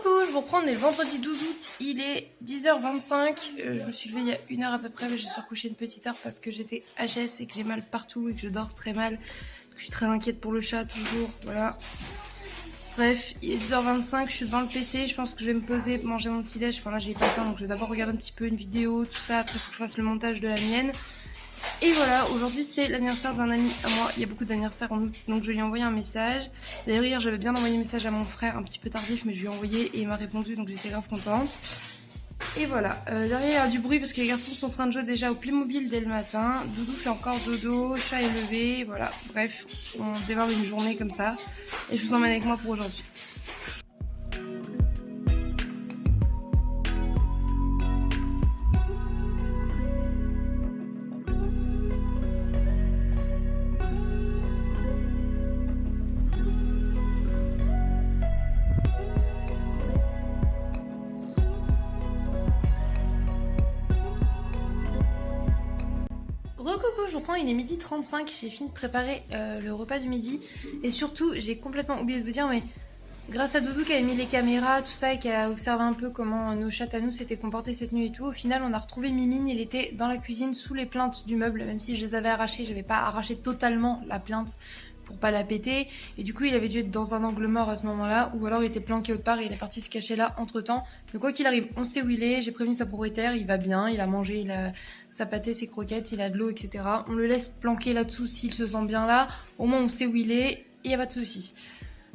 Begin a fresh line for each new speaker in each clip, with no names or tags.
Coucou, je vous reprends, on est le vendredi 12 août, il est 10h25, je me suis levée il y a une heure à peu près, mais je suis recouchée une petite heure parce que j'étais HS et que j'ai mal partout et que je dors très mal. Je suis très inquiète pour le chat toujours, voilà. Bref, il est 10h25, je suis devant le PC, je pense que je vais me poser, manger mon petit déj, enfin là j'ai pas faim donc je vais d'abord regarder un petit peu une vidéo, tout ça, après il faut que je fasse le montage de la mienne. Et voilà, aujourd'hui c'est l'anniversaire d'un ami à moi, il y a beaucoup d'anniversaires en août, donc je lui ai envoyé un message. D'ailleurs hier j'avais bien envoyé un message à mon frère, un petit peu tardif, mais je lui ai envoyé et il m'a répondu, donc j'étais grave contente. Et voilà, derrière il y a du bruit parce que les garçons sont en train de jouer déjà au Playmobil dès le matin. Doudou fait encore dodo, chat est levé, voilà. Bref, on démarre une journée comme ça. Et je vous emmène avec moi pour aujourd'hui. Coucou, je vous reprends, il est 12h35, j'ai fini de préparer le repas du midi. Et surtout, j'ai complètement oublié de vous dire, mais grâce à Doudou qui avait mis les caméras, tout ça, et qui a observé un peu comment nos chats à nous s'étaient comportés cette nuit et tout, au final on a retrouvé Mimine, il était dans la cuisine sous les plinthes du meuble, même si je les avais arrachées, j'avais pas arraché totalement la plainte pour pas la péter, et du coup il avait dû être dans un angle mort à ce moment-là, ou alors il était planqué autre part et il est parti se cacher là entre temps. Mais quoi qu'il arrive, on sait où il est, j'ai prévenu sa propriétaire, il va bien, il a mangé, il a sa pâté, ses croquettes, il a de l'eau, etc. On le laisse planquer là-dessous s'il se sent bien là, au moins on sait où il est, et y a pas de souci.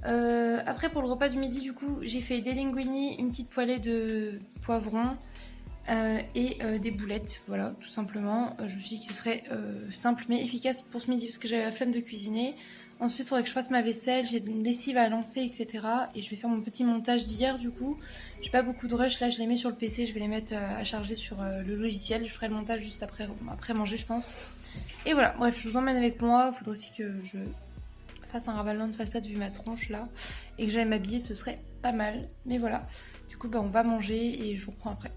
Après pour le repas du midi du coup j'ai fait des linguini, une petite poêlée de poivrons et des boulettes, voilà tout simplement. Je me suis dit que ce serait simple mais efficace pour ce midi parce que j'avais la flemme de cuisiner. Ensuite il faudrait que je fasse ma vaisselle, j'ai une lessive à lancer, etc. Et je vais faire mon petit montage d'hier du coup. J'ai pas beaucoup de rush là, je les mets sur le PC, je vais les mettre à charger sur le logiciel. Je ferai le montage juste après manger je pense. Et voilà, bref je vous emmène avec moi, il faudrait aussi que je fasse un ravalement de façade vu ma tronche là et que j'aille m'habiller, ce serait pas mal. Mais voilà, du coup bah, on va manger et je vous reprends après.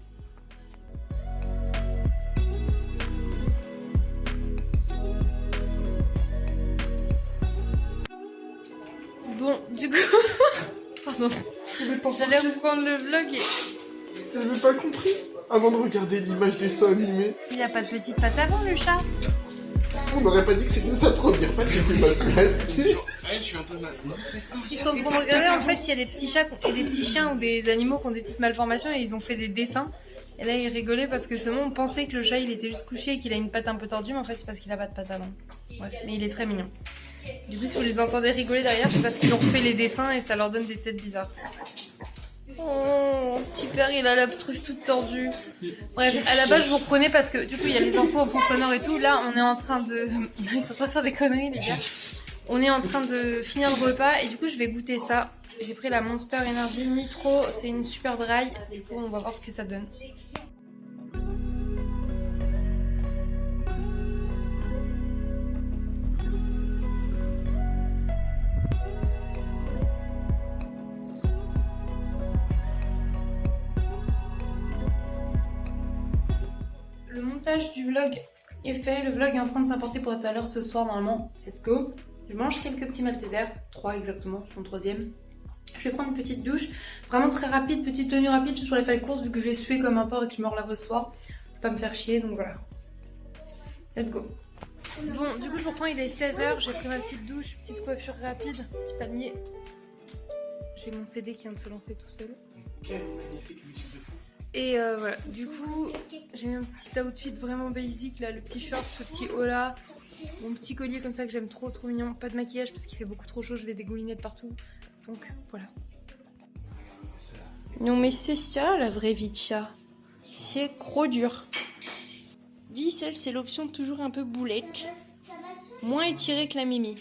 Bon, du coup, pardon, j'allais reprendre le vlog et...
J'avais pas compris avant de regarder l'image des dessins animés.
Il a pas de petite patte avant le chat.
On n'aurait pas dit que c'était sa première patte qui était mal placée.
Ouais, je suis un peu mal.
Ils sont en train de regarder en fait s'il y a des petits chats et des petits chiens ou des animaux qui ont des petites malformations et ils ont fait des dessins. Et là ils rigolaient parce que justement on pensait que le chat il était juste couché et qu'il a une patte un peu tordue, mais en fait c'est parce qu'il a pas de patte avant. Bref, mais il est très mignon. Du coup si vous les entendez rigoler derrière c'est parce qu'ils ont refait les dessins et ça leur donne des têtes bizarres. Oh, petit père, il a la truffe toute tordue. Bref, à la base, je vous reprenais parce que du coup, il y a les infos en fond sonore et tout. Là, on est en train de... Ils sont en train de faire des conneries, les gars. On est en train de finir le repas et du coup, je vais goûter ça. J'ai pris la Monster Energy Nitro. C'est une super dry. Du coup, on va voir ce que ça donne. Le montage du vlog est fait, le vlog est en train de s'importer pour être à l'heure ce soir normalement. Let's go. Je mange quelques petits Maltesers, 3 exactement, je suis en 3ème. Je vais prendre une petite douche, vraiment très rapide, petite tenue rapide juste pour aller faire les courses vu que je vais suer comme un porc et que je me relaverai ce soir. Je vais pas me faire chier donc voilà. Let's go. Bon, du coup je vous reprends, il est 16h, j'ai pris ma petite douche, petite coiffure rapide, petit palmier. J'ai mon CD qui vient de se lancer tout seul.
Quelle magnifique musique de fond.
Et voilà, du coup, j'ai mis un petit outfit vraiment basic là, le petit short, ce petit haut là, mon petit collier comme ça que j'aime trop, trop mignon. Pas de maquillage parce qu'il fait beaucoup trop chaud, je vais dégouliner de partout. Donc voilà. Non mais c'est ça la vraie vie de chat. C'est trop dur. 10, c'est l'option toujours un peu boulette. Moins étirée que la Mimi.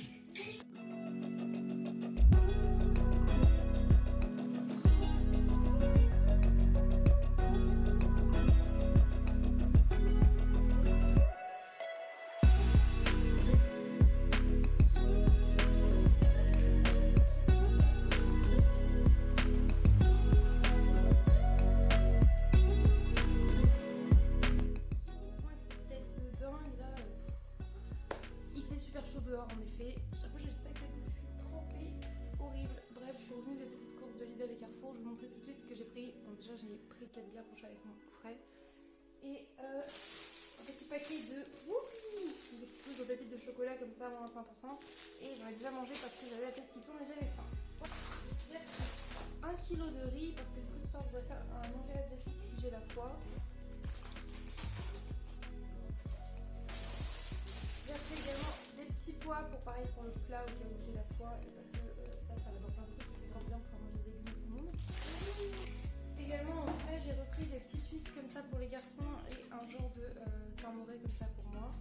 Dehors en effet, chaque fois j'ai le sac à dos, je suis trempée, horrible. Bref, je suis revenue des petites courses de Lidl et Carrefour. Carrefour. Je vous montrer tout de suite ce que j'ai pris. Bon, déjà j'ai pris 4 bières pour chaque mon frais. Et un petit paquet de des petites boules de pépites de chocolat comme ça, moins 25%. Et j'en ai déjà mangé parce que j'avais la tête qui tourne et j'avais faim. J'ai pris 1 kg de riz parce que du coup ce soir je vais faire un manger asiatique si j'ai la foi. J'ai pris également des petits pois pour pareil pour le plat au cas où j'ai la foi et parce que ça va dans plein de trucs et c'est vraiment bien pour faire manger des légumes à tout le monde. Également en frais j'ai repris des petits suisses comme ça pour les garçons et un genre de Saint-Mauré comme ça pour moi.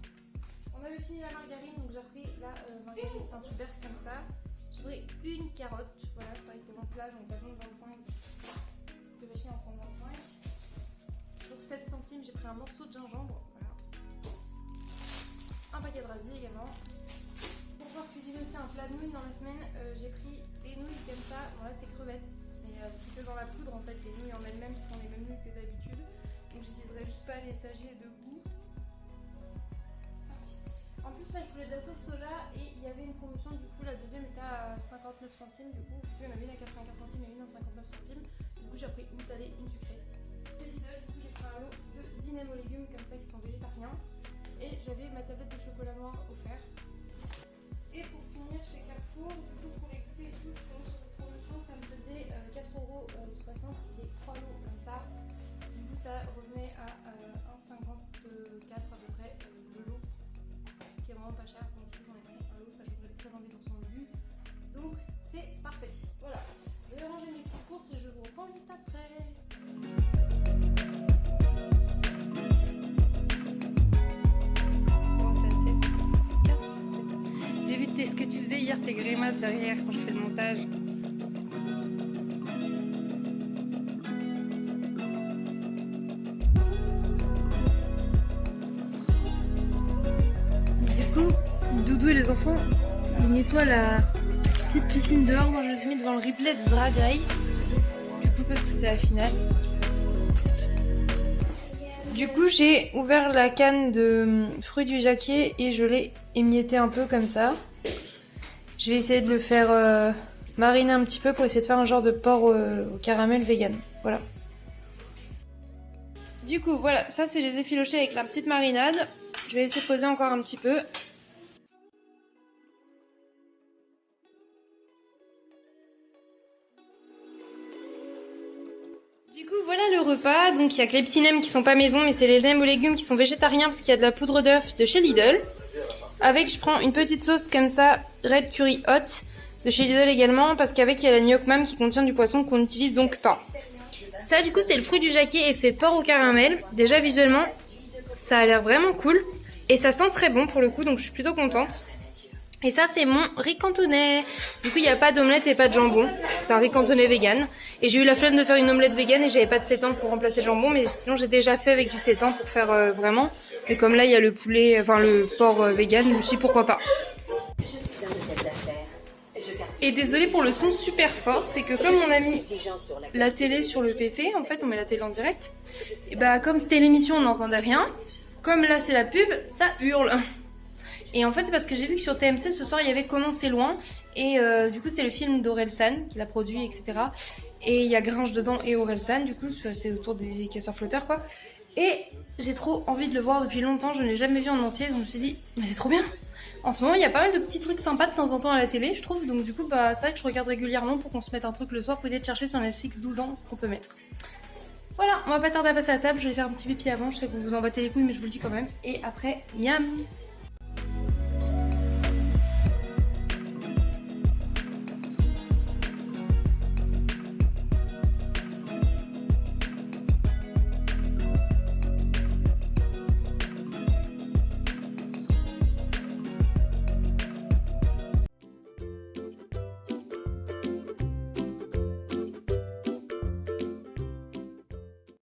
On avait fini la margarine donc j'ai repris la margarine Saint-Hubert comme ça. J'ai pris une carotte, voilà c'est pareil pour mon plat, j'en ai pas besoin de 25, je vais essayer d'en prendre 25. Pour 7 centimes j'ai pris un morceau de gingembre, voilà. Un paquet de radis également. Pour pouvoir cuisiner aussi un plat de nouilles dans la semaine, j'ai pris des nouilles comme ça, bon là c'est crevettes, mais un petit peu dans la poudre en fait, les nouilles en elles-mêmes sont les mêmes nouilles que d'habitude, donc j'utiliserai juste pas les sachets de goût. En plus là je voulais de la sauce soja et il y avait une promotion, du coup la deuxième était à 59 centimes, du coup il y en avait une à 95 centimes et une à 59 centimes, du coup j'ai pris une salée, une sucrée. Du coup j'ai pris un lot de dînèmes aux légumes comme ça qui sont végétariens et j'avais ma tablette de chocolat noir offert. Et pour finir chez Carrefour, du coup pour les goûter et tout, je suis sur une promotion, ça me faisait 4,60 € les 3 lots comme ça. Du coup ça revenait à 1,54 à peu près le lot, qui est vraiment pas cher, donc du coup j'en ai pris un lot, ça j'aurais très envie dans son but. Donc c'est parfait. Voilà, je vais ranger mes petites courses et je vous reprends juste après. J'ai vu ce que tu faisais hier, tes grimaces derrière quand je fais le montage. Du coup, Doudou et les enfants, ils nettoient la petite piscine dehors. Moi je me suis mis devant le replay de Drag Race. Du coup parce que c'est la finale. Du coup j'ai ouvert la canne de fruits du jacquier et je l'ai émietté un peu comme ça. Je vais essayer de le faire mariner un petit peu pour essayer de faire un genre de porc au caramel vegan. Voilà. Du coup voilà, ça c'est les effilochés avec la petite marinade. Je vais laisser poser encore un petit peu. Du coup voilà le repas, donc il y a que les petits nems qui sont pas maison mais c'est les nems aux légumes qui sont végétariens parce qu'il y a de la poudre d'œuf de chez Lidl. Avec je prends une petite sauce comme ça, Red Curry Hot de chez Lidl également parce qu'avec il y a la gnocchi mam qui contient du poisson qu'on n'utilise donc pas. Ça du coup c'est le fruit du jacquier et fait porc au caramel. Déjà visuellement ça a l'air vraiment cool et ça sent très bon pour le coup donc je suis plutôt contente. Et ça c'est mon riz cantonais. Du coup il n'y a pas d'omelette et pas de jambon. C'est un riz cantonais vegan. Et j'ai eu la flemme de faire une omelette vegan et j'avais pas de sétan pour remplacer le jambon. Mais sinon j'ai déjà fait avec du sétan pour faire vraiment. Et comme là il y a le poulet, enfin le porc vegan, je me suis dit pourquoi pas. Et désolé pour le son super fort, c'est que comme on a mis la télé sur le PC, en fait on met la télé en direct. Et bah comme c'était l'émission on n'entendait rien. Comme là c'est la pub, ça hurle. Et en fait c'est parce que j'ai vu que sur TMC ce soir il y avait Comment c'est loin et du coup c'est le film d'Orelsan qui l'a produit etc. Et il y a Gringe dedans et Orelsan du coup c'est autour des casseurs flotteurs quoi. Et j'ai trop envie de le voir depuis longtemps, je ne l'ai jamais vu en entier donc je me suis dit mais c'est trop bien. En ce moment il y a pas mal de petits trucs sympas de temps en temps à la télé je trouve donc du coup bah c'est vrai que je regarde régulièrement pour qu'on se mette un truc le soir, peut-être chercher sur Netflix 12 ans ce qu'on peut mettre. Voilà, on va pas tarder à passer à la table, je vais faire un petit pipi avant, je sais que vous vous en battez les couilles mais je vous le dis quand même. Et après, miam.